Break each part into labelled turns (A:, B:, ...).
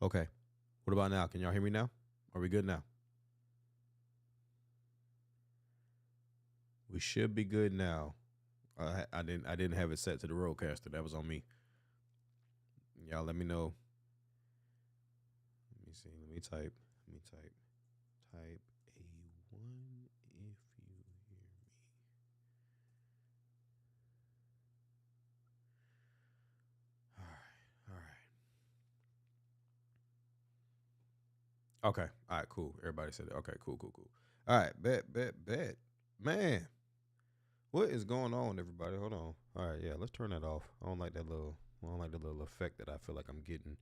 A: Okay. What about now? Can y'all hear me now? Are we good now? We should be good now. I didn't have it set to the roadcaster. That was on me. Y'all let me know. Let me see. Let me type. Let me type. Type A1 if you hear me. All right. All right. Okay. All right. Cool. Everybody said it. Okay. Cool. Cool. Cool. All right. Bet. Man, what is going on, everybody? Hold on. All right. Yeah. Let's turn that off. I don't like that little. I don't like the little effect that I feel like I'm getting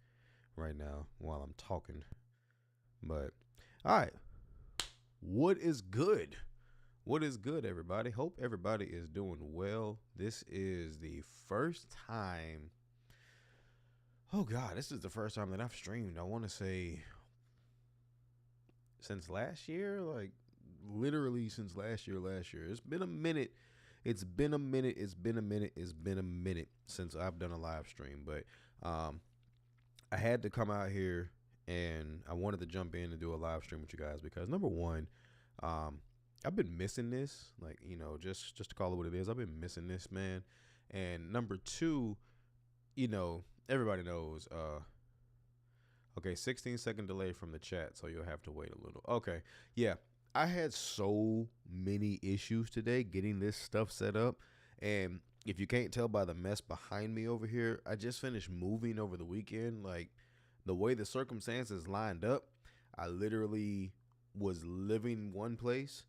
A: right now while I'm talking. But all right. What is good? What is good, everybody? Hope everybody is doing well. This is the first time. Oh God, this is the first time that I've streamed. I want to say since last year, like literally since last year. Last year, it's been a minute. It's been a minute. It's been a minute. It's been a minute since I've done a live stream. But um, I had to come out here and I wanted to jump in and do a live stream with you guys because number one, um, I've been missing this. Like just to call it what it is, I've been missing this, man. And number two, everybody knows. Okay, 16-second delay from the chat, so you'll have to wait a little. Okay, yeah, I had so many issues today getting this stuff set up, and if you can't tell by the mess behind me over here, I just finished moving over the weekend. Like the way the circumstances lined up, I literally was living one place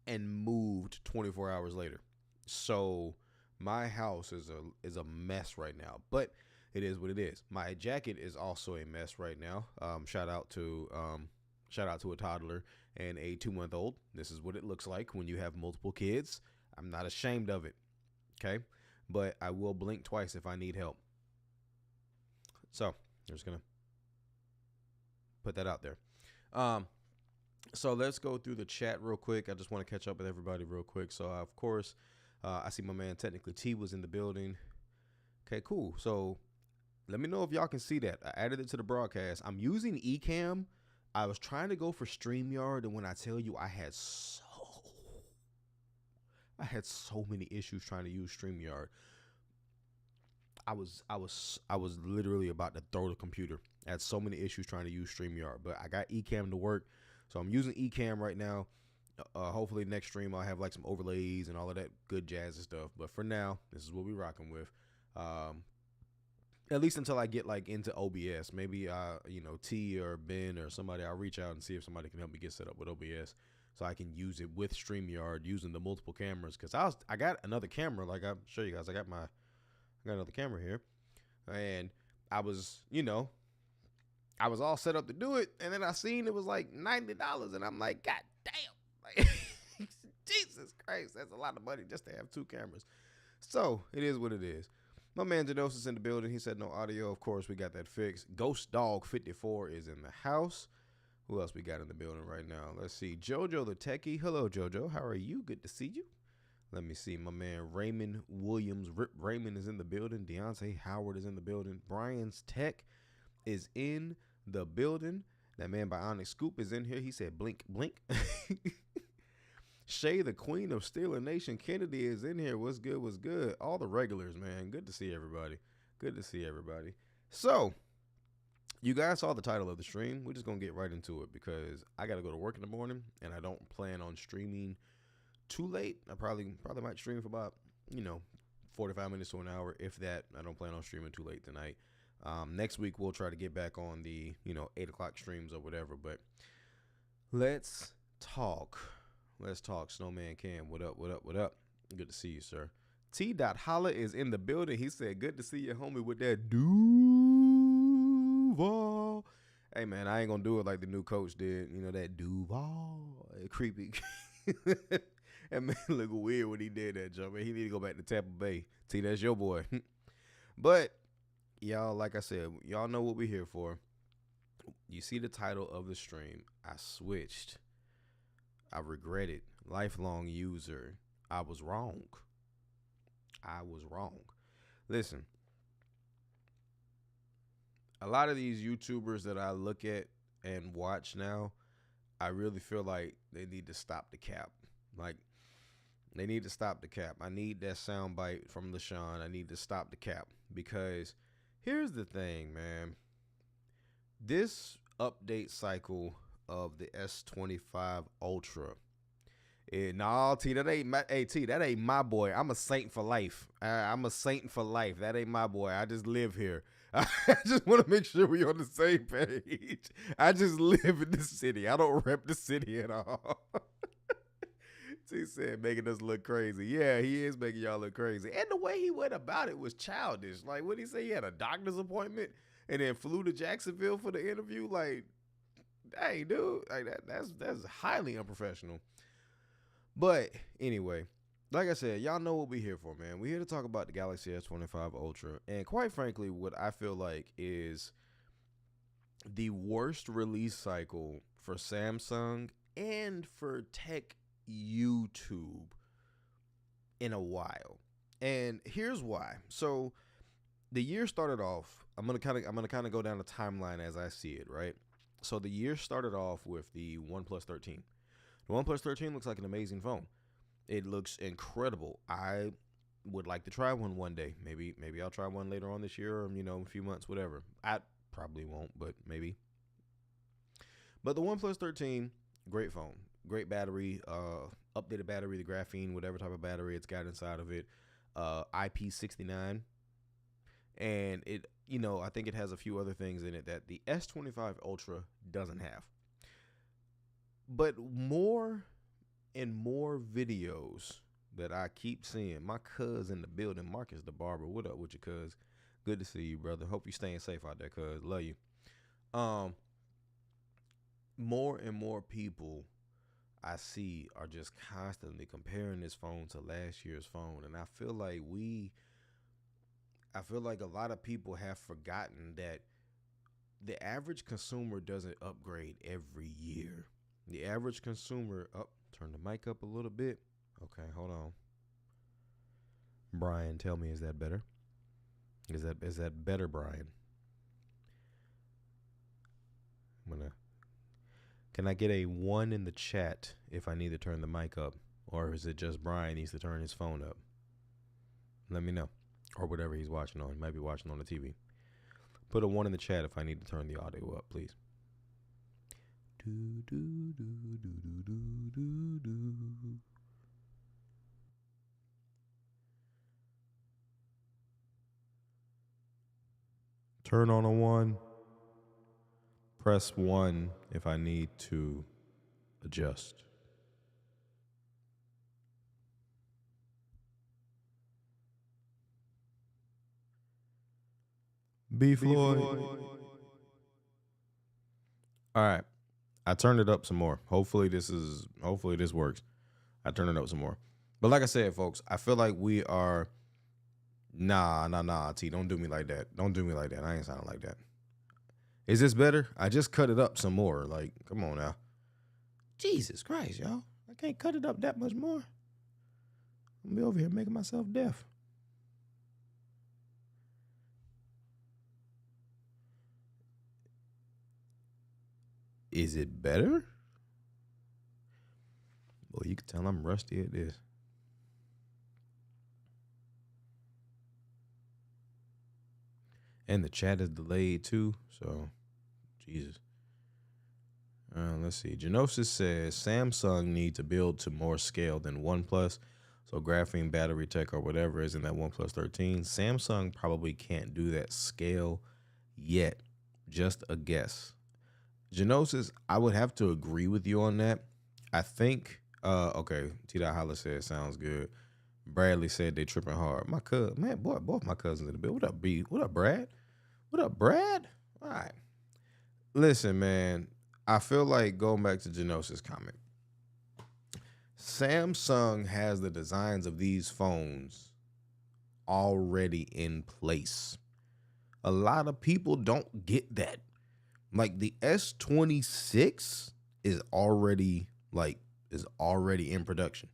A: and moved 24 hours later. So my house is a mess right now, but it is what it is. My jacket is also a mess right now. Shout out to a toddler and a 2-month old. This is what it looks like when you have multiple kids. I'm not ashamed of it. Okay, but I will blink twice if I need help. So I'm just gonna put that out there. Um, so let's go through the chat real quick. I just want to catch up with everybody real quick. So of course, I see my man Technically T was in the building. Okay, cool. So let me know if y'all can see that. I added it to the broadcast. I'm using Ecamm. I was trying to go for StreamYard, and when I tell you I had so many issues trying to use StreamYard. I was literally about to throw the computer. I had so many issues trying to use StreamYard, but I got Ecamm to work. So I'm using Ecamm right now. Hopefully next stream I'll have like some overlays and all of that good jazz and stuff. But for now, this is what we're rocking with. At least until I get like into OBS. Maybe T or Ben or somebody, I'll reach out and see if somebody can help me get set up with OBS so I can use it with StreamYard using the multiple cameras. Cause I got another camera, like I'll show you guys. I got another camera here. And I was all set up to do it, and then I seen it was like $90, and I'm like, God damn. Like Jesus Christ, that's a lot of money just to have two cameras. So it is what it is. My man Janos is in the building. He said no audio. Of course, we got that fixed. Ghost Dog 54 is in the house. Who else we got in the building right now? Let's see. Jojo the Techie. Hello, Jojo. How are you? Good to see you. Let me see. My man Raymond Williams. Rip Raymond is in the building. Deontay Howard is in the building. Brian's Tech is in the building. That man Bionic Scoop is in here. He said blink, blink. Shay, the queen of Steeler Nation Kennedy is in here. What's good? What's good? All the regulars, man. Good to see everybody. Good to see everybody. So, you guys saw the title of the stream. We're just going to get right into it because I got to go to work in the morning and I don't plan on streaming too late. I probably might stream for about, 45 minutes to an hour. If that, I don't plan on streaming too late tonight. Next week, we'll try to get back on the, 8 o'clock streams or whatever. But let's talk. Snowman Cam. What up? Good to see you, sir. T. Holla is in the building. He said, good to see you, homie, with that Duval. Hey, man, I ain't going to do it like the new coach did. That Duval. Creepy. That man look weird when he did that jump. Man, he need to go back to Tampa Bay. T, that's your boy. But, y'all, like I said, y'all know what we're here for. You see the title of the stream. I switched. I regret it. Lifelong user. I was wrong. Listen. a lot of these YouTubers that I look at and watch now, I really feel like they need to stop the cap. Like, they need to stop the cap. I need that sound bite from LaShawn. I need to stop the cap, because here's the thing, man. This update cycle of the S25 Ultra. Nah, T, that ain't my. Hey, T, that ain't my boy. I'm a saint for life. I'm a saint for life. That ain't my boy. I just live here. I just want to make sure we on the same page. I just live in the city. I don't rep the city at all. T said making us look crazy. Yeah, he is making y'all look crazy. And the way he went about it was childish. Like, what did he say? He had a doctor's appointment and then flew to Jacksonville for the interview. Like, hey, dude, like that's highly unprofessional. But anyway, like I said, y'all know what we're here for, man. We're here to talk about the Galaxy S25 Ultra. And quite frankly, what I feel like is the worst release cycle for Samsung and for tech YouTube in a while. And here's why. So the year started off, I'm gonna kind of go down the timeline as I see it, right? So the year started off with the OnePlus 13. The OnePlus 13 looks like an amazing phone. It looks incredible. I would like to try one day. Maybe I'll try one later on this year, or a few months, whatever. I probably won't, but maybe. But the OnePlus 13, great phone, great battery, updated battery, the graphene, whatever type of battery it's got inside of it, IP69, and it, I think it has a few other things in it that the S25 Ultra doesn't have. But more and more videos that I keep seeing, my cuz in the building, Marcus the barber. What up with you, cuz? Good to see you, brother. Hope you staying safe out there, cuz. Love you. More and more people I see are just constantly comparing this phone to last year's phone, and I feel like a lot of people have forgotten that the average consumer doesn't upgrade every year. The average consumer, turn the mic up a little bit. Okay, hold on. Brian, tell me, is that better? Is that better, Brian? Can I get a 1 in the chat if I need to turn the mic up? Or is it just Brian needs to turn his phone up? Let me know. Or whatever he's watching on. He might be watching on the TV. Put a 1 in the chat if I need to turn the audio up, please. Turn on a 1. Press 1 if I need to adjust. B. Floyd. All right. I turned it up some more. Hopefully this works. I turned it up some more. But like I said, folks, I feel like we are T, don't do me like that. Don't do me like that. I ain't sounding like that. Is this better? I just cut it up some more. Like, come on now. Jesus Christ, y'all. I can't cut it up that much more. I'm gonna be over here making myself deaf. Is it better? Well, you can tell I'm rusty at this. And the chat is delayed too, so Jesus. Let's see. Genosis says Samsung need to build to more scale than OnePlus. So graphene battery tech or whatever is in that OnePlus 13. Samsung probably can't do that scale yet. Just a guess. Genosis, I would have to agree with you on that. I think, okay, T.Dot Holla said sounds good. Bradley said they tripping hard. My cousin, man, both my cousins in the bill. What up, B? What up, Brad? What up, Brad? All right. Listen, man, I feel like going back to Genosis' comment. Samsung has the designs of these phones already in place. A lot of people don't get that. Like the S26 is already in production.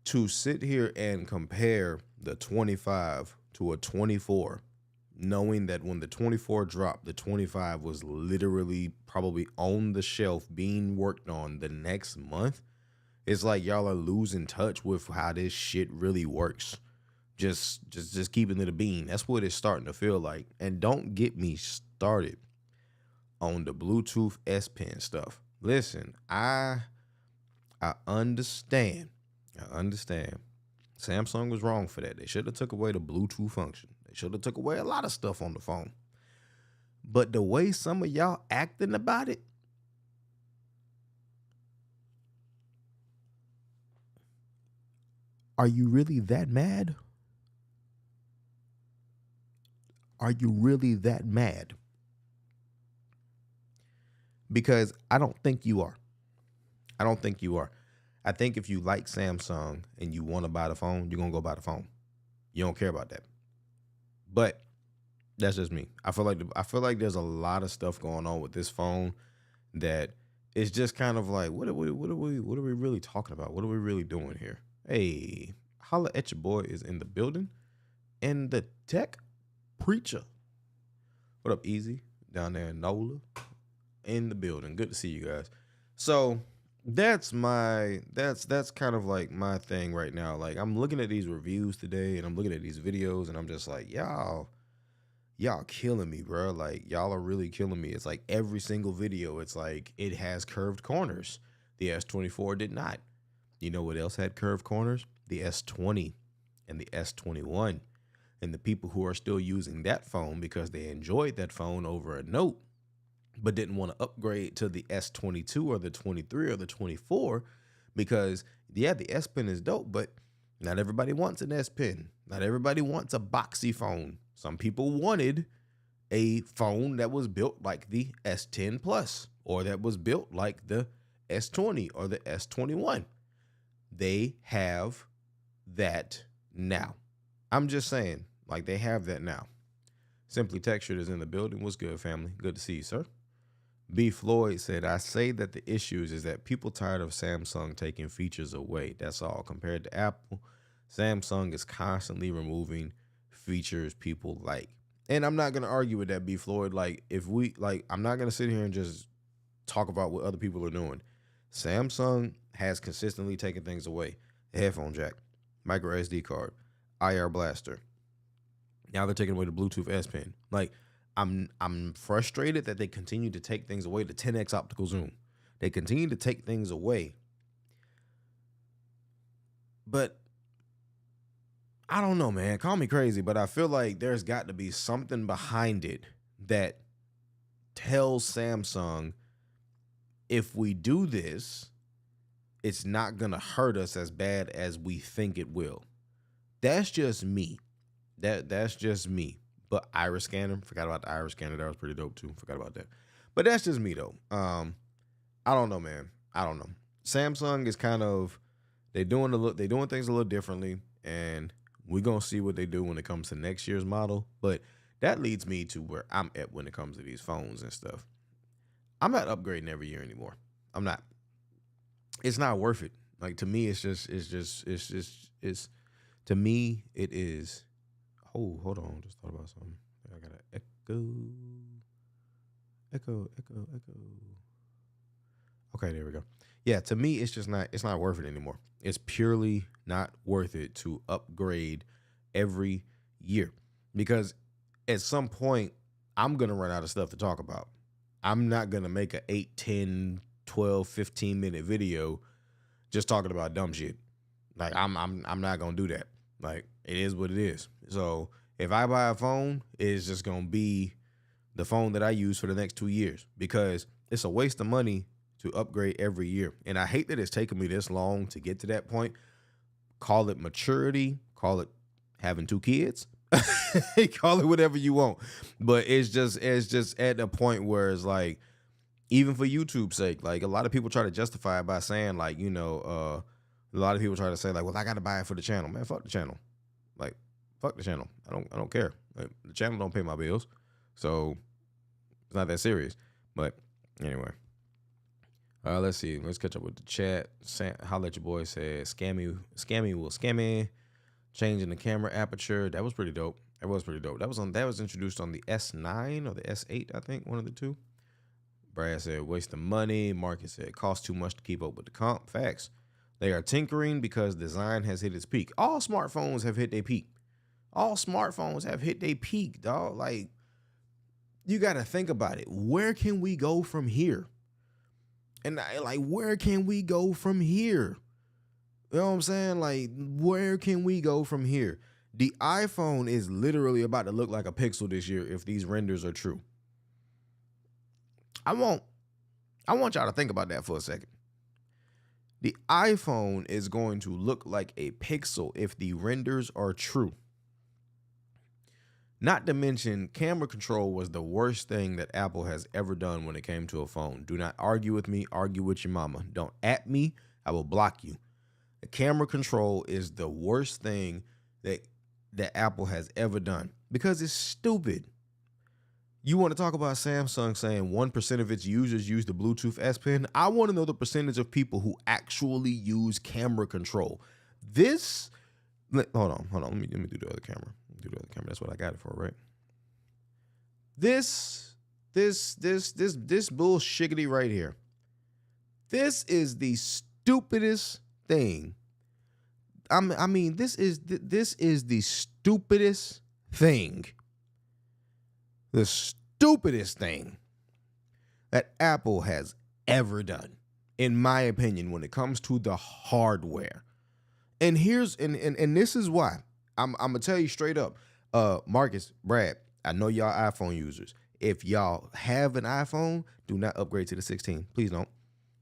A: To sit here and compare the 25 to a 24 knowing that when the 24 dropped, the 25 was literally probably on the shelf being worked on the next month, it's like y'all are losing touch with how this shit really works. Just keeping it a bean. That's what it's starting to feel like. And don't get me started on the Bluetooth S Pen stuff. Listen, I understand. I understand. Samsung was wrong for that. They should have took away the Bluetooth function. They should have took away a lot of stuff on the phone. But the way some of y'all acting about it, are you really that mad? Are you really that mad? Because I don't think you are. I don't think you are. I think if you like Samsung and you want to buy the phone, you're going to go buy the phone. You don't care about that. But that's just me. I feel like there's a lot of stuff going on with this phone that is just kind of like, what are we really talking about? What are we really doing here? Hey, holla at your boy is in the building, and the tech preacher. What up, Easy? Down there in NOLA, in the building. Good to see you guys. So that's kind of like my thing right now. Like, I'm looking at these reviews today and I'm looking at these videos and I'm just like, y'all killing me, bro. Like, y'all are really killing me. It's like every single video, it's like it has curved corners. The S24 did not. You know what else had curved corners? The S20 and the S21. And the people who are still using that phone because they enjoyed that phone over a Note, but didn't want to upgrade to the S22 or the 23 or the 24 because, yeah, the S Pen is dope, but not everybody wants an S Pen. Not everybody wants a boxy phone. Some people wanted a phone that was built like the S10 Plus or that was built like the S20 or the S21. They have that now. I'm just saying, like, they have that now. Simply Textured is in the building. What's good, family? Good to see you, sir. B. Floyd said, I say that the issues is that people tired of Samsung taking features away. That's all. Compared to Apple, Samsung is constantly removing features people like. And I'm not going to argue with that, B. Floyd. Like, I'm not going to sit here and just talk about what other people are doing. Samsung has consistently taken things away. The headphone jack, micro SD card, IR blaster. Now they're taking away the Bluetooth S Pen. Like, I'm frustrated that they continue to take things away. The 10x optical zoom. They continue to take things away. But I don't know, man. Call me crazy, but I feel like there's got to be something behind it that tells Samsung, if we do this, it's not going to hurt us as bad as we think it will. That's just me. That's just me. But iris scanner, forgot about the iris scanner. That was pretty dope too. Forgot about that. But that's just me though. I don't know, man. I don't know. Samsung is kind of, they're doing things a little differently, and we're gonna see what they do when it comes to next year's model. But that leads me to where I'm at when it comes to these phones and stuff. I'm not upgrading every year anymore. I'm not. It's not worth it. Like, to me, it's to me, it is. Oh, hold on. Just thought about something. I got an echo. Okay, there we go. Yeah, to me, it's not worth it anymore. It's purely not worth it to upgrade every year, because at some point I'm going to run out of stuff to talk about. I'm not going to make a 8, 10, 12, 15 minute video just talking about dumb shit. Like, I'm not going to do that. Like, it is what it is. So if I buy a phone, it's just going to be the phone that I use for the next 2 years, because it's a waste of money to upgrade every year. And I hate that it's taken me this long to get to that point. Call it maturity, call it having 2 kids, call it whatever you want. But it's just at a point where it's like, even for YouTube's sake, like, a lot of people try to justify it by saying, like, you know, a lot of people try to say, like, well, I got to buy it for the channel. Man, fuck the channel. Like, fuck the channel. I don't care. Like, the channel don't pay my bills, so it's not that serious. But anyway, let's see. Let's catch up with the chat. Holla at your boy said, scammy will scammy. Changing the camera aperture. That was pretty dope. That was pretty dope. That was introduced on the S9 or the S8, I think, one of the two. Brad said, waste of money. Marcus said, cost too much to keep up with the comp. Facts. They are tinkering because design has hit its peak. All smartphones have hit their peak. All smartphones have hit their peak, dog. Like, you got to think about it. Where can we go from here? And like, where can we go from here? You know what I'm saying? Like, where can we go from here? The iPhone is literally about to look like a Pixel this year if these renders are true. I want y'all to think about that for a second. The iPhone is going to look like a Pixel if the renders are true. Not to mention, camera control was the worst thing that Apple has ever done when it came to a phone. Do not argue with me. Argue with your mama. Don't at me. I will block you. The camera control is the worst thing that Apple has ever done because it's stupid. You want to talk about Samsung saying 1% of its users use the Bluetooth S Pen? I want to know the percentage of people who actually use camera control. Hold on. Let me do the other camera. That's what I got it for, right? This bullshiggity right here. This is the stupidest thing. I mean, this is the stupidest thing. The stupidest thing that Apple has ever done, in my opinion, when it comes to the hardware. And this is why. I'm gonna tell you straight up, Marcus, Brad, I know y'all iPhone users. If y'all have an iPhone, do not upgrade to the 16. Please don't.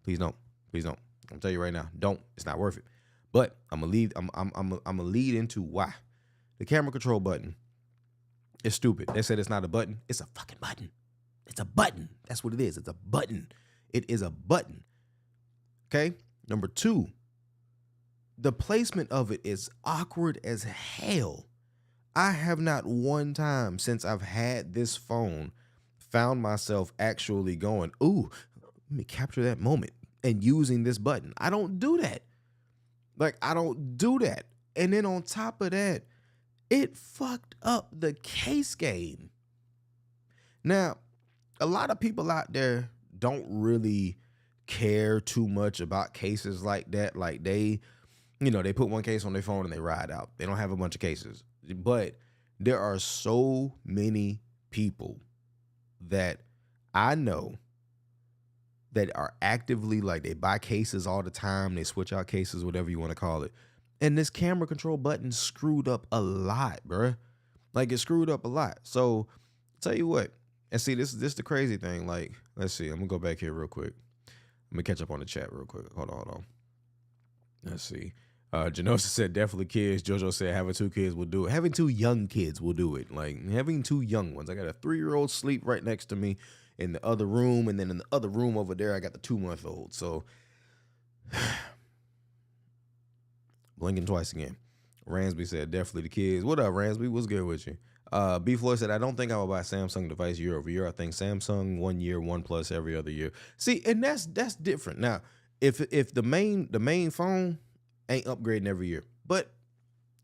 A: Please don't. Please don't. I'm tell you right now, don't. It's not worth it. But I'm gonna lead into why. The camera control button is stupid. They said it's not a button. It's a fucking button. It's a button. That's what it is. It's a button. It is a button. Okay. Number two, the placement of it is awkward as hell. I have not one time since I've had this phone found myself actually going, ooh, let me capture that moment and using this button. I don't do that. Like, I don't do that. And then on top of that, it fucked up the case game. Now, a lot of people out there don't really care too much about cases like that. Like they put one case on their phone and they ride out. They don't have a bunch of cases. But there are so many people that I know that are actively, like, they buy cases all the time. They switch out cases, whatever you want to call it. And this camera control button screwed up a lot, bruh. Like, it screwed up a lot. So, tell you what. And see, this is the crazy thing. Like, let's see. I'm going to go back here real quick. Let me catch up on the chat real quick. Hold on. Let's see. Genosa said definitely kids. Jojo said having 2 kids will do it. Having 2 young kids will do it. Like, having 2 young ones. I got a 3-year-old sleep right next to me in the other room. And then in the other room over there, I got the 2-month-old. So, blinking twice again. Ransby said definitely the kids. What up, Ransby? What's good with you? B. Floyd said, I don't think I will buy a Samsung device year over year. I think Samsung 1 year, OnePlus every other year. See, and that's different. Now, if the main phone ain't upgrading every year, but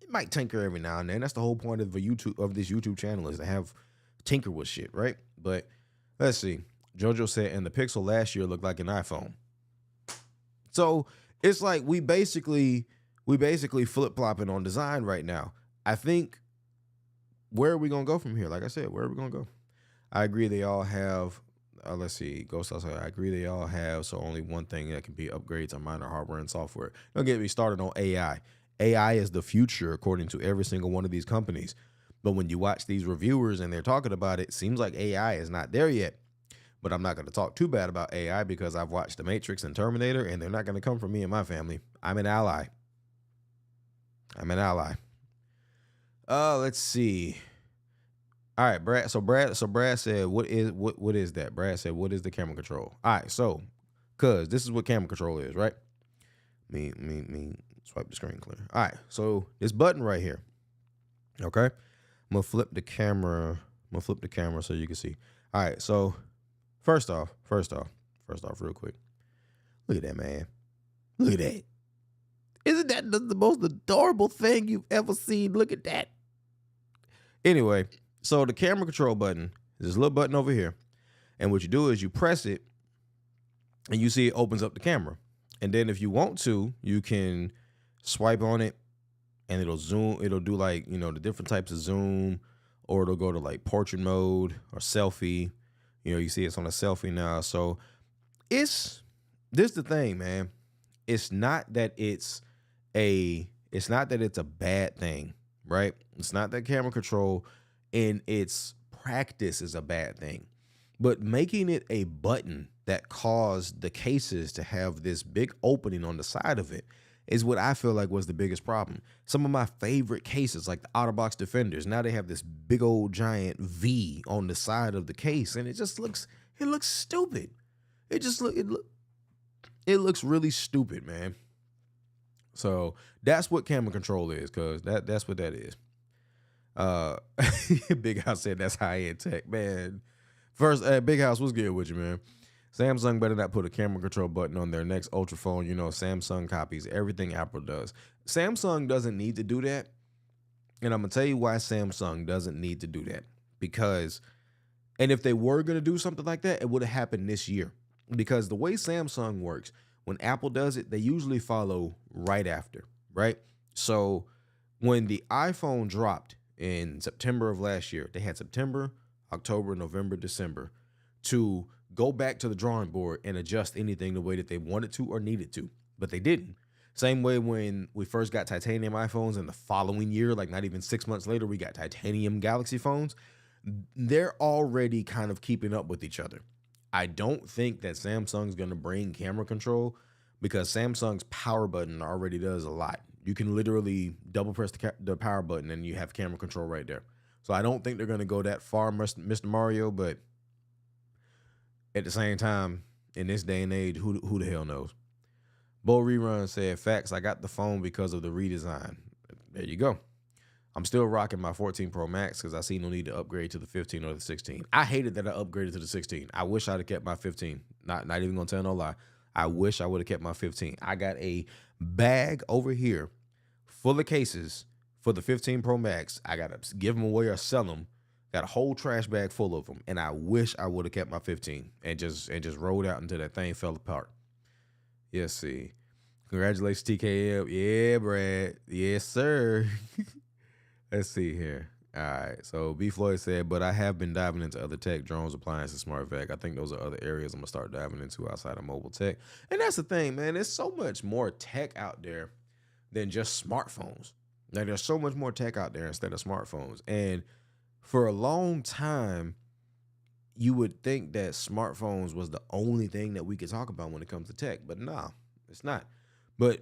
A: it might tinker every now and then. That's the whole point of this YouTube channel, is to have tinker with shit, right? But let's see. Jojo said, and the Pixel last year looked like an iPhone. So it's like we basically flip-flopping on design right now. I think, where are we gonna go from here? Like I said, where are we gonna go? I agree they all have. Let's see, Ghost House. I agree they all have. So only one thing that can be upgrades are minor hardware and software. Don't get me started on AI. AI is the future, according to every single one of these companies. But when you watch these reviewers and they're talking about it, seems like AI is not there yet. But I'm not going to talk too bad about AI because I've watched The Matrix and Terminator, and they're not going to come from me and my family. I'm an ally. Let's see. All right, Brad. So Brad said, what is that? Brad said, what is the camera control? All right, so, cause this is what camera control is, right? Me, swipe the screen clear. All right, so this button right here. Okay, I'm gonna flip the camera so you can see. All right, so first off, real quick. Look at that, man. Look at that. Isn't that the most adorable thing you've ever seen? Look at that. Anyway, so the camera control button is this little button over here. And what you do is you press it and you see it opens up the camera. And then if you want to, you can swipe on it and it'll zoom. It'll do like, the different types of zoom, or it'll go to like portrait mode or selfie. You see it's on a selfie now. So this is the thing, man. It's not that it's a bad thing, right? It's not that camera control in its practice is a bad thing. But making it a button that caused the cases to have this big opening on the side of it is what I feel like was the biggest problem. Some of my favorite cases, like the OtterBox Defenders, now they have this big old giant V on the side of the case, and it looks stupid. It looks really stupid, man. So that's what camera control is, cause that's what that is. Big House said that's high-end tech, man. First, Big House, what's good with you, man? Samsung better not put a camera control button on their next Ultra phone. Samsung copies everything Apple does. Samsung doesn't need to do that. And I'm going to tell you why Samsung doesn't need to do that. And if they were going to do something like that, it would have happened this year. Because the way Samsung works, when Apple does it, they usually follow right after, right? So when the iPhone dropped in September of last year, they had September, October, November, December to go back to the drawing board and adjust anything the way that they wanted to or needed to, but they didn't. Same way when we first got titanium iPhones, and the following year, like not even 6 months later, we got titanium Galaxy phones. They're already kind of keeping up with each other. I don't think that Samsung's going to bring camera control, because Samsung's power button already does a lot. You can literally double press the power button and you have camera control right there. So I don't think they're going to go that far, Mr. Mario, but at the same time, in this day and age, who the hell knows? Bo Rerun said, facts, I got the phone because of the redesign. There you go. I'm still rocking my 14 Pro Max because I see no need to upgrade to the 15 or the 16. I hated that I upgraded to the 16. I wish I'd have kept my 15. Not even going to tell no lie. I wish I would have kept my 15. I got a bag over here full of cases for the 15 Pro Max. I got to give them away or sell them. Got a whole trash bag full of them, and I wish I would have kept my 15 and just rolled out until that thing fell apart. Yes, see. Congratulations, TKL. Yeah, Brad. Yes, sir. Let's see here. All right. So B Floyd said, but I have been diving into other tech, drones, appliances, smart vac. I think those are other areas I'm gonna start diving into outside of mobile tech. And that's the thing, man. There's so much more tech out there than just smartphones. Like, there's so much more tech out there instead of smartphones. And for a long time, you would think that smartphones was the only thing that we could talk about when it comes to tech, but nah, it's not. But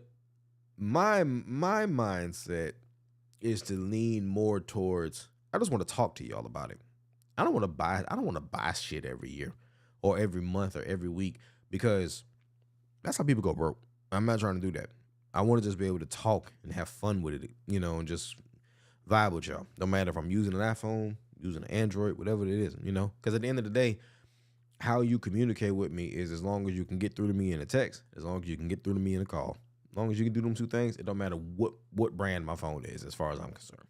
A: my mindset is to lean more towards, I just want to talk to y'all about it. I don't want to buy shit every year or every month or every week, because that's how people go broke. I'm not trying to do that. I want to just be able to talk and have fun with it, and just vibe with y'all. No matter if I'm using an iPhone, using an Android, whatever it is, because at the end of the day, how you communicate with me is as long as you can get through to me in a text, as long as you can get through to me in a call, as long as you can do them two things, it don't matter what brand my phone is, as far as I'm concerned.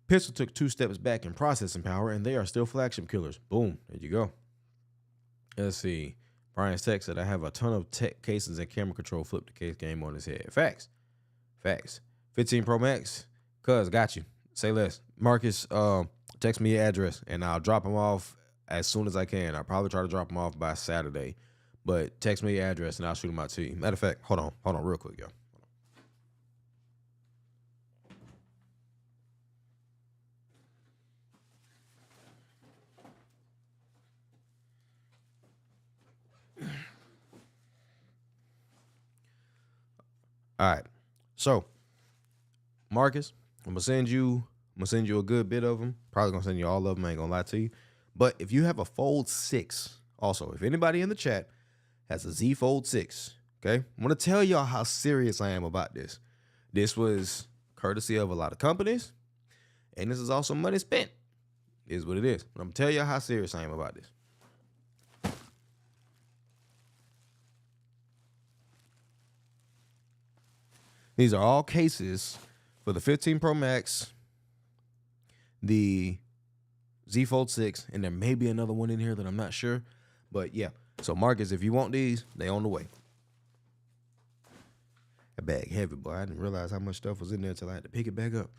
A: Pixel took 2 steps back in processing power, and they are still flagship killers. Boom, there you go. Let's see. Brian's text said, I have a ton of tech cases and camera control. Flip the case game on his head. Facts. 15 Pro Max. Cuz, got you. Say less. Marcus, text me your address, and I'll drop them off as soon as I can. I'll probably try to drop them off by Saturday. But text me your address, and I'll shoot them out to you. Matter of fact, hold on real quick, y'all. All right. So, Marcus, I'm gonna send you a good bit of them. Probably gonna send you all of them. I ain't gonna lie to you. But if you have a Fold 6, also, if anybody in the chat has a Z Fold 6, okay, I'm gonna tell y'all how serious I am about this. This was courtesy of a lot of companies, and this is also money spent. Is what it is. I'm gonna tell y'all how serious I am about this. These are all cases for the 15 Pro Max, the Z Fold 6, and there may be another one in here that I'm not sure. But yeah, so Marcus, if you want these, they on the way. That bag heavy, boy. I didn't realize how much stuff was in there until I had to pick it back up.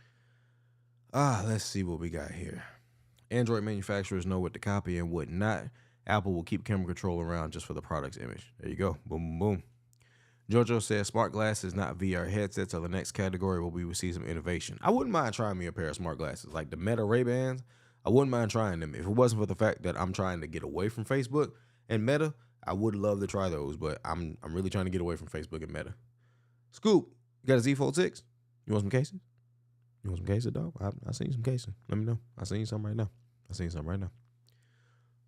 A: Let's see what we got here. Android manufacturers know what to copy and what not. Apple will keep camera control around just for the product's image. There you go. Boom, boom, boom. JoJo says smart glasses, not VR headsets, are the next category where we will see some innovation. I wouldn't mind trying me a pair of smart glasses, like the Meta Ray-Bans. I wouldn't mind trying them. If it wasn't for the fact that I'm trying to get away from Facebook and Meta, I would love to try those, but I'm really trying to get away from Facebook and Meta. Scoop, you got a Z Fold 6? You want some cases? You want some cases, dog? I seen some cases. Let me know. I seen some right now.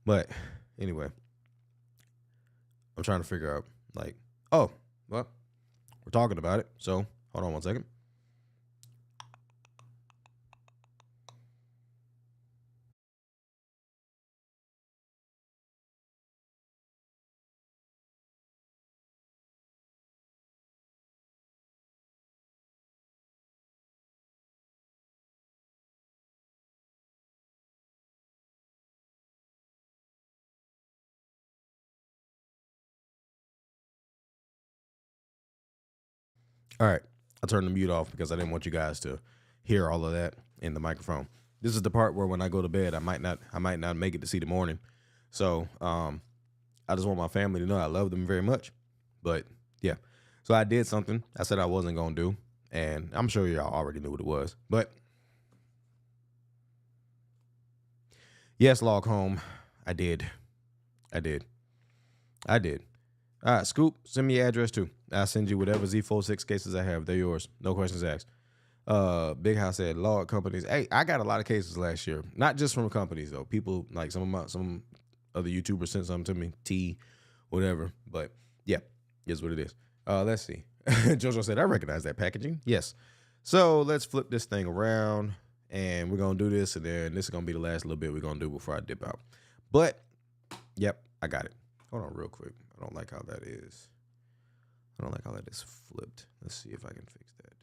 A: But anyway, I'm trying to figure out, like, oh, well, we're talking about it. So hold on one second. All right, I turned the mute off because I didn't want you guys to hear all of that in the microphone. This is the part where when I go to bed, I might not make it to see the morning. So I just want my family to know I love them very much. But yeah, so I did something I said I wasn't gonna do, and I'm sure y'all already knew what it was. But yes, log home, I did. All right, Scoop, send me your address too. I'll send you whatever Z Fold 6 cases I have. They're yours. No questions asked. Big House said log companies. Hey, I got a lot of cases last year. Not just from companies though. People like some other YouTubers sent something to me. T, whatever. But yeah, here's what it is. Let's see. JoJo said I recognize that packaging. Yes. So let's flip this thing around and we're gonna do this, and then this is gonna be the last little bit we're gonna do before I dip out. But yep, I got it. Hold on real quick. I don't like how that is. I don't like how that is flipped. Let's see if I can fix that.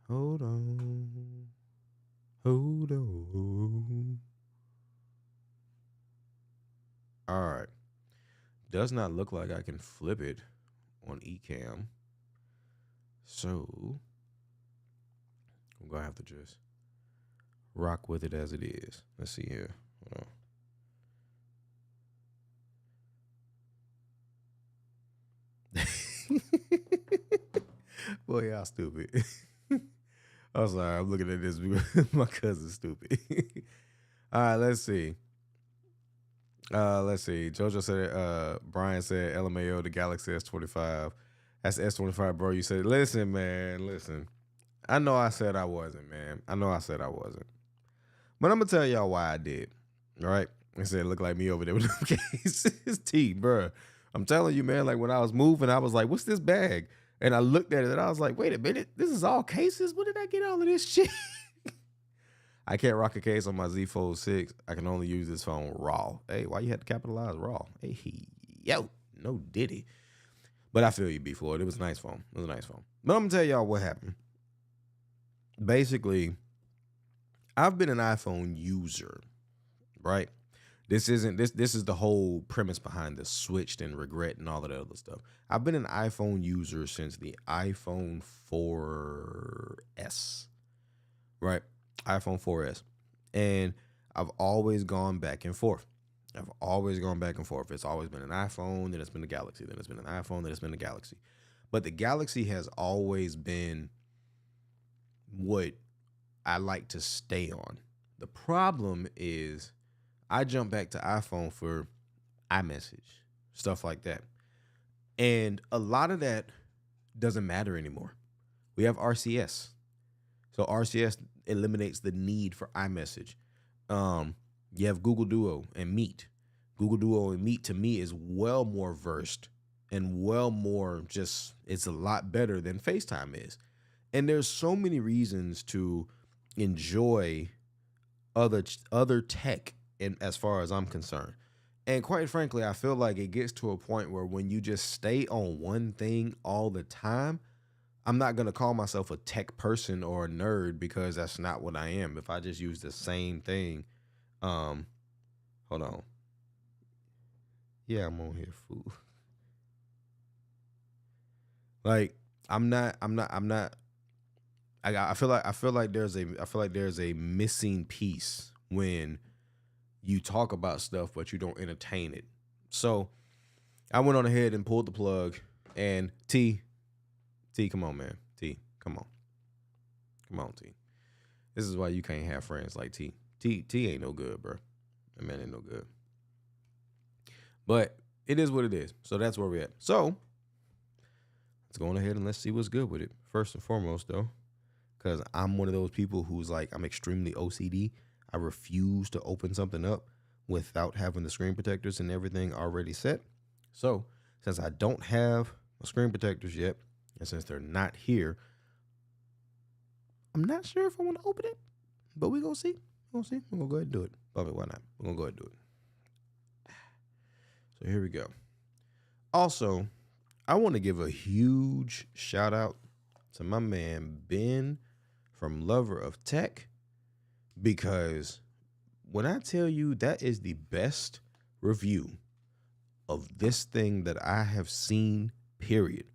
A: Hold on. All right. Does not look like I can flip it on Ecamm. So I'm going to have to just rock with it as it is. Let's see here. Hold on. Boy, y'all stupid. I'm sorry. I'm looking at this because my cousin's stupid. All right, let's see. JoJo said, Brian said, LMAO, the Galaxy S25. That's S25, bro. You said, listen, man, listen. I know I said I wasn't, man. But I'm going to tell y'all why I did. All right? I said, it looked like me over there with them cases. T, bro. I'm telling you, man, like when I was moving, I was like, what's this bag? And I looked at it and I was like, wait a minute, this is all cases? Where did I get all of this shit? I can't rock a case on my Z Fold 6. I can only use this phone raw. Hey, why you had to capitalize raw? Hey, yo, no diddy. But I feel you, B Floyd. It was a nice phone. But I'm going to tell y'all what happened. Basically, I've been an iPhone user, right? This is the whole premise behind the switched and regret and all of that other stuff. I've been an iPhone user since the iPhone 4S, right? iPhone 4S. And I've always gone back and forth. It's always been an iPhone, then it's been a Galaxy, then it's been an iPhone, then it's been a Galaxy. But the Galaxy has always been what I like to stay on. The problem is I jump back to iPhone for iMessage, stuff like that. And a lot of that doesn't matter anymore. We have RCS. So RCS eliminates the need for iMessage. You have Google Duo and Meet. Google Duo and Meet to me is well more versed and well more just, it's a lot better than FaceTime is. And there's so many reasons to enjoy other tech in, as far as I'm concerned. And quite frankly, I feel like it gets to a point where when you just stay on one thing all the time, I'm not gonna call myself a tech person or a nerd because that's not what I am. If I just use the same thing, um, hold on. Yeah, I'm on here, fool. Like, I'm not. I feel like there's a missing piece when you talk about stuff but you don't entertain it. So I went on ahead and pulled the plug. And T, come on, man. T, come on, T. This is why you can't have friends like T. T ain't no good, bro. That man ain't no good. But it is what it is. So that's where we're at. So let's go on ahead and let's see what's good with it. First and foremost, though, because I'm one of those people who's like, I'm extremely OCD. I refuse to open something up without having the screen protectors and everything already set. So since I don't have my screen protectors yet, and since they're not here, I'm not sure if I want to open it, but we're going to see. We're going to see. We're going to go ahead and do it. Probably why not? We're going to go ahead and do it. So here we go. Also, I want to give a huge shout out to my man Ben from Lover of Tech, because when I tell you that is the best review of this thing that I have seen, period,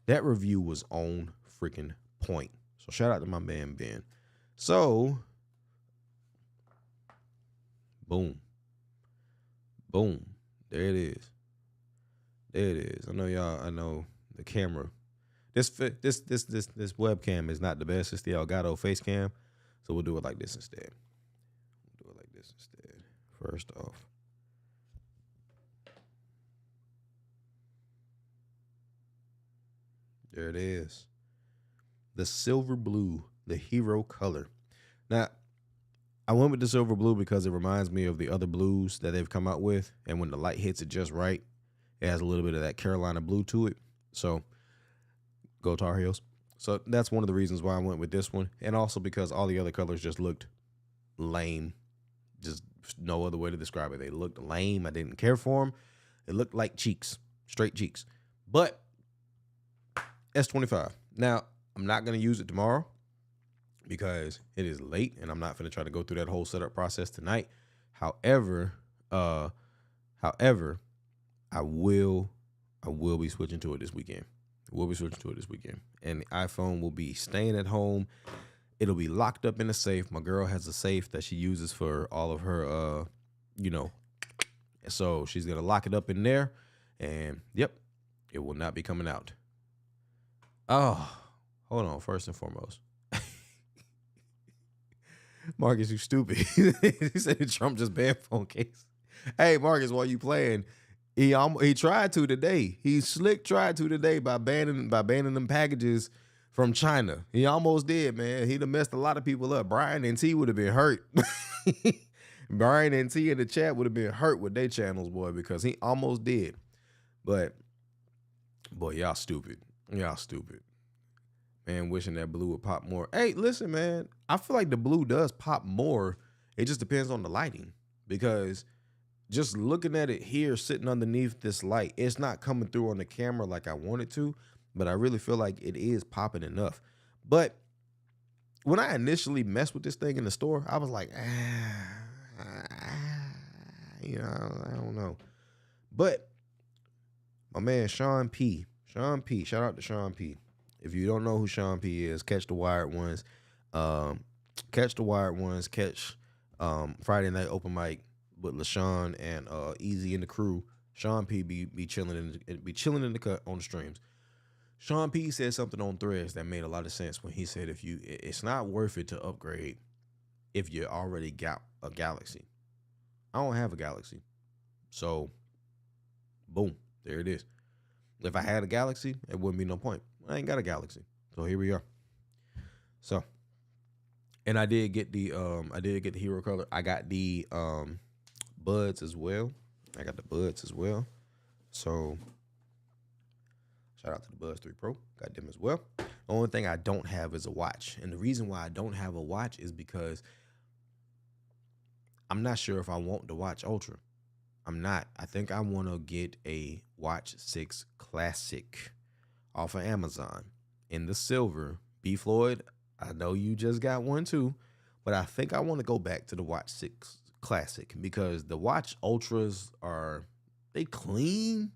A: that review was on freaking point. So shout out to my man Ben. So boom, there it is. I know the camera. This webcam is not the best. It's the Elgato face cam. So we'll do it like this instead. First off. There it is. The silver blue, the hero color. Now, I went with the silver blue because it reminds me of the other blues that they've come out with. And when the light hits it just right, it has a little bit of that Carolina blue to it. So, go Tar Heels. So, that's one of the reasons why I went with this one. And also because all the other colors just looked lame. Just no other way to describe it. They looked lame. I didn't care for them. It looked like cheeks. Straight cheeks. But S25. Now, I'm not going to use it tomorrow because it is late and I'm not going to try to go through that whole setup process tonight. However, I will be switching to it this weekend. And the iPhone will be staying at home. It'll be locked up in a safe. My girl has a safe that she uses for all of her, so she's going to lock it up in there. And, yep, it will not be coming out. Oh, hold on. First and foremost, Marcus, you stupid. He said Trump just banned phone case. Hey, Marcus, while you playing, he tried to today. He tried to today by banning them packages from China. He almost did, man. He'd have messed a lot of people up. Brian and T would have been hurt. Brian and T in the chat would have been hurt with their channels, boy, because he almost did. But, boy, y'all stupid. Man, wishing that blue would pop more. Hey, listen, man. I feel like the blue does pop more. It just depends on the lighting. Because just looking at it here, sitting underneath this light, it's not coming through on the camera like I want it to. But I really feel like it is popping enough. But when I initially messed with this thing in the store, I was like, I don't know. But my man, Sean P. Shout out to Sean P. If you don't know who Sean P is, catch the Wired Ones. Catch Friday Night Open Mic with LaShawn and Easy and the crew. Sean P be chilling in the cut on the streams. Sean P said something on Threads that made a lot of sense when he said it's not worth it to upgrade if you already got a Galaxy. I don't have a Galaxy. So, boom, there it is. If I had a Galaxy, it wouldn't be no point. I ain't got a Galaxy. So here we are. So, and I did get the hero color. I got the buds as well. So shout out to the Buds 3 Pro. Got them as well. The only thing I don't have is a watch. And the reason why I don't have a watch is because I'm not sure if I want the Watch Ultra. I'm not. I think I want to get a Watch 6 Classic off of Amazon. in the silver. B Floyd, I know you just got one too, but I think I want to go back to the Watch 6 Classic because the Watch Ultras they clean,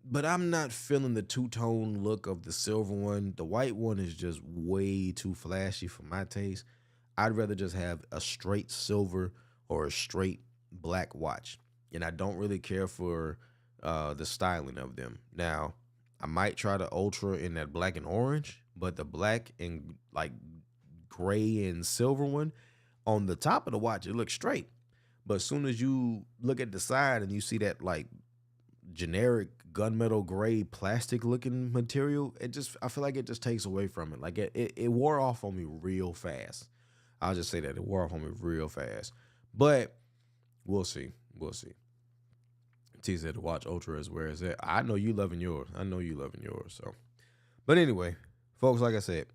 A: but I'm not feeling the two-tone look of the silver one. The white one is just way too flashy for my taste. I'd rather just have a straight silver or a straight black watch. And I don't really care for the styling of them. Now, I might try the Ultra in that black and orange, but the black and like gray and silver one, on the top of the watch, it looks straight. But as soon as you look at the side and you see that like generic gunmetal gray plastic looking material, I feel like it just takes away from it. Like it wore off on me real fast. I'll just say that it wore off on me real fast. But we'll see. We'll see. T said the Watch Ultra is where it's at. I know you loving yours. So, but anyway, folks, like I said,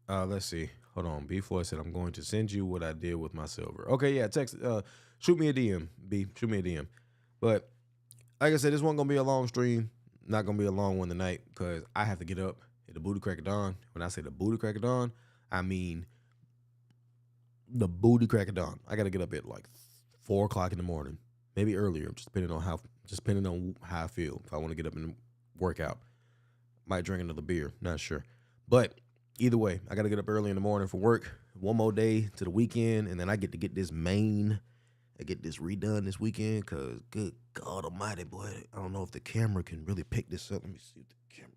A: let's see. Hold on. B Floyd said I'm going to send you what I did with my silver. Okay, yeah. Text. Shoot me a DM. B. Shoot me a DM. But like I said, this one gonna be a long stream. Not gonna be a long one tonight because I have to get up at the booty crack of dawn. When I say the booty crack of dawn, I mean the booty crack of dawn. I gotta get up at like 4 o'clock in the morning, maybe earlier, just depending on how I feel. If I want to get up and work out, might drink another beer. Not sure, but either way, I gotta get up early in the morning for work. One more day to the weekend, and then I get to get this redone this weekend. Cause good God Almighty, boy, I don't know if the camera can really pick this up. Let me see the camera.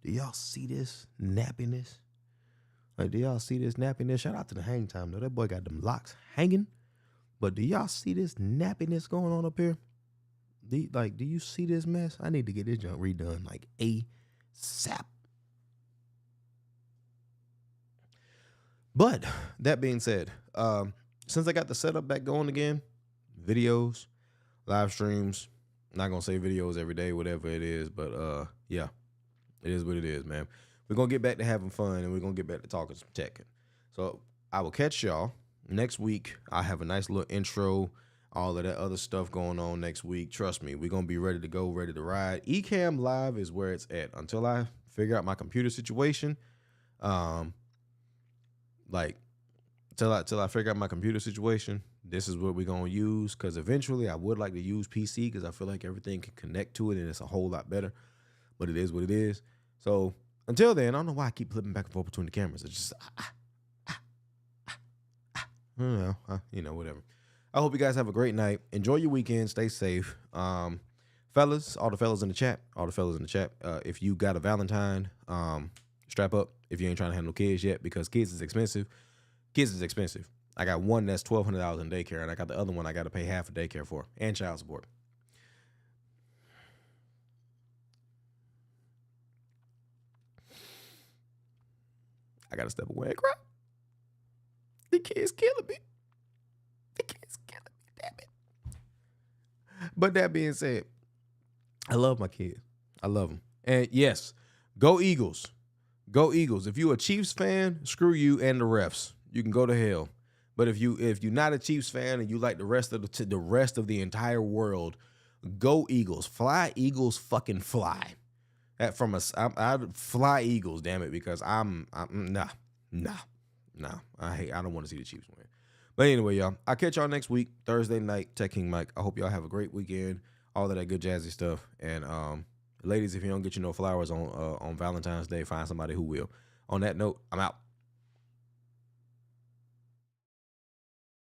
A: Do y'all see this nappiness? Like, do y'all see this nappiness? Shout out to the hang time though. That boy got them locks hanging. But do y'all see this nappiness going on up here? Do you see this mess? I need to get this junk redone like ASAP. But that being said, since I got the setup back going again, videos, live streams, not gonna say videos every day, whatever it is, but yeah, it is what it is, man. We're gonna get back to having fun and we're gonna get back to talking some tech. So I will catch y'all next week. I have a nice little intro, all of that other stuff going on next week. Trust me, we're gonna be ready to go, ready to ride. Ecamm Live is where it's at until I figure out my computer situation. Till I figure out my computer situation, this is what we're gonna use. Because eventually, I would like to use PC because I feel like everything can connect to it and it's a whole lot better. But it is what it is. So until then, I don't know why I keep flipping back and forth between the cameras. It's just I don't know, whatever. I hope you guys have a great night. Enjoy your weekend. Stay safe. Fellas, all the fellas in the chat, if you got a Valentine, strap up if you ain't trying to have no kids yet, because kids is expensive. I got one that's $1,200 in daycare, and I got the other one I got to pay half of daycare for, and child support. I got to step away and cry. The kid's killing me. Damn it. But that being said, I love my kids. I love them. And yes, go Eagles. Go Eagles. If you're a Chiefs fan, screw you and the refs. You can go to hell. But if you're not a Chiefs fan and you like the rest of the entire world, go Eagles. Fly Eagles, fucking fly. I'd fly Eagles, damn it, because I'm nah. I don't want to see the Chiefs win. But anyway, y'all, I'll catch y'all next week, Thursday night, Tech King Mike. I hope y'all have a great weekend, all of that good jazzy stuff. And ladies, if you don't get no flowers on Valentine's Day, find somebody who will. On that note, I'm out.